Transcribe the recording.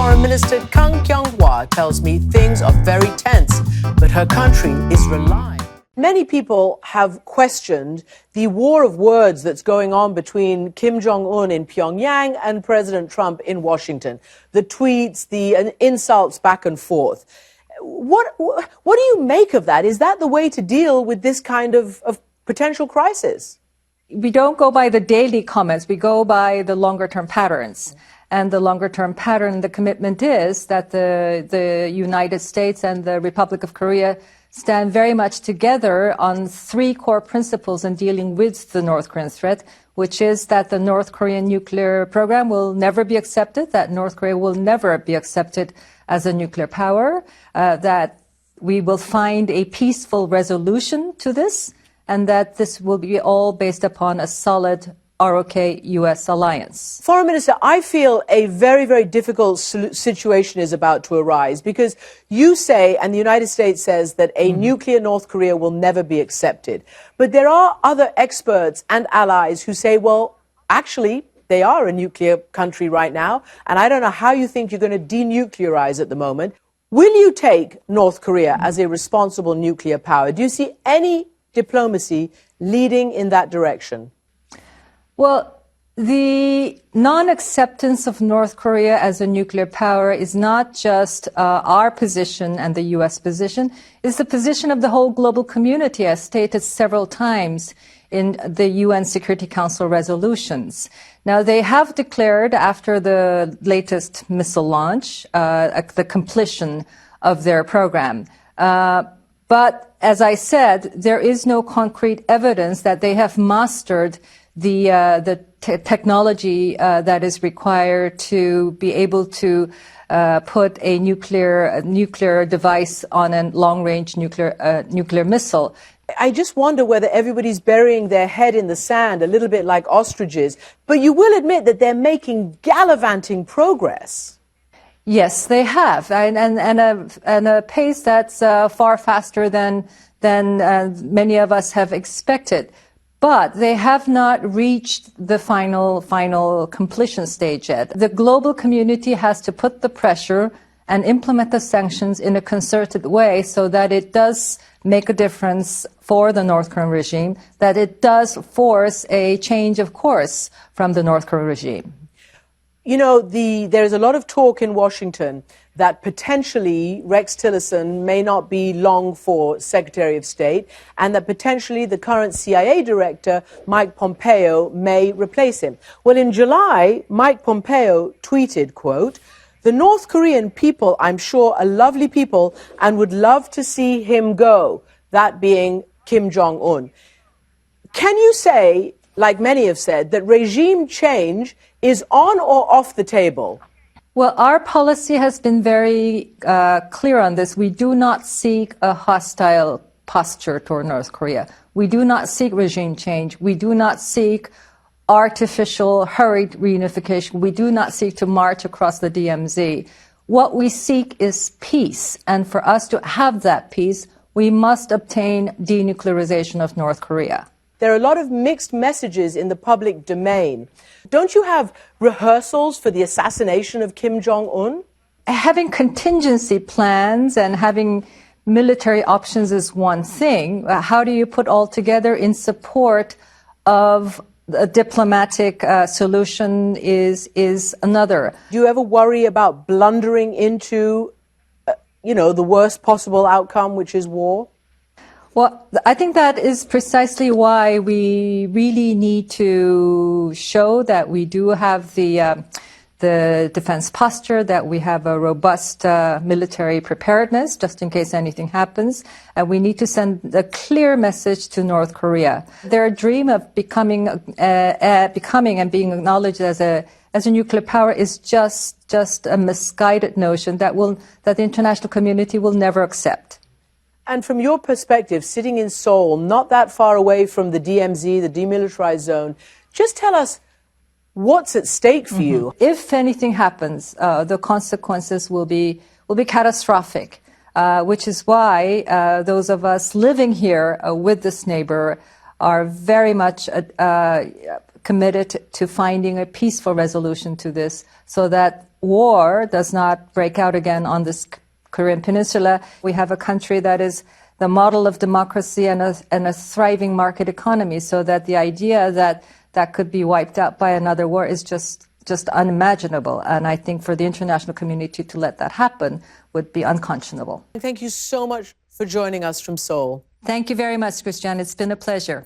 Foreign Minister 강경화 tells me things are very tense, but her country is relying. Many people have questioned the war of words that's going on between Kim Jong-un in Pyongyang and President Trump in Washington. The tweets, the insults back and forth. What do you make of that? Is that the way to deal with this kind of potential crisis? We don't go by the daily comments. We go by the longer-term patterns. And the longer-term pattern, the commitment is that the United States and the Republic of Korea stand very much together on three core principles in dealing with the North Korean threat, which is that the North Korean nuclear program will never be accepted, that North Korea will never be accepted as a nuclear power, that we will find a peaceful resolution to this, and that this will be all based upon a solid ROK-US alliance. Foreign Minister, I feel a very, very difficult situation is about to arise because you say, and the United States says, that a nuclear North Korea will never be accepted. But there are other experts and allies who say, well, actually, they are a nuclear country right now, and I don't know how you think you're going to denuclearize at the moment. Will you take North Korea as a responsible nuclear power? Do you see any diplomacy leading in that direction? Well, the non-acceptance of North Korea as a nuclear power is not just our position and the U.S. position. It's the position of the whole global community, as stated several times in the UN Security Council resolutions. Now, they have declared after the latest missile launch the completion of their program. But as I said, there is no concrete evidence that they have mastered the technology that is required to be able to put a nuclear device on a long-range nuclear missile. I just wonder whether everybody's burying their head in the sand, a little bit like ostriches. But you will admit that they're making gallivanting progress. Yes, they have, and a pace that's far faster than many of us have expected. But they have not reached the final completion stage yet. The global community has to put the pressure and implement the sanctions in a concerted way so that it does make a difference for the North Korean regime, that it does force a change of course from the North Korean regime. You know, there's a lot of talk in Washington that potentially Rex Tillerson may not be long for Secretary of State, and that potentially the current CIA director, Mike Pompeo, may replace him. Well, in July, Mike Pompeo tweeted, quote, "The North Korean people, I'm sure, are lovely people and would love to see him go," that being Kim Jong-un. Can you say, like many have said, that regime change is on or off the table? Well, our policy has been very clear on this. We do not seek a hostile posture toward North Korea. We do not seek regime change. We do not seek artificial, hurried reunification. We do not seek to march across the DMZ. What we seek is peace. And for us to have that peace, we must obtain denuclearization of North Korea. There are a lot of mixed messages in the public domain. Don't you have rehearsals for the assassination of Kim Jong-un? Having contingency plans and having military options is one thing. How do you put all together in support of a diplomatic solution is another. Do you ever worry about blundering into, the worst possible outcome, which is war? Well, I think that is precisely why we really need to show that we do have the defense posture, that we have a robust military preparedness just in case anything happens. And we need to send a clear message to North Korea. Their dream of becoming and being acknowledged as a nuclear power is just a misguided notion that the international community will never accept. And from your perspective, sitting in Seoul, not that far away from the DMZ, the demilitarized zone, just tell us what's at stake for you. If anything happens, the consequences will be catastrophic, which is why those of us living here with this neighbor are very much committed to finding a peaceful resolution to this so that war does not break out again on this Korean peninsula. We have a country that is the model of democracy and a thriving market economy, so that the idea that that could be wiped out by another war is just unimaginable. And I think for the international community to let that happen would be unconscionable. Thank you so much for joining us from Seoul. Thank you very much, Christian. It's been a pleasure.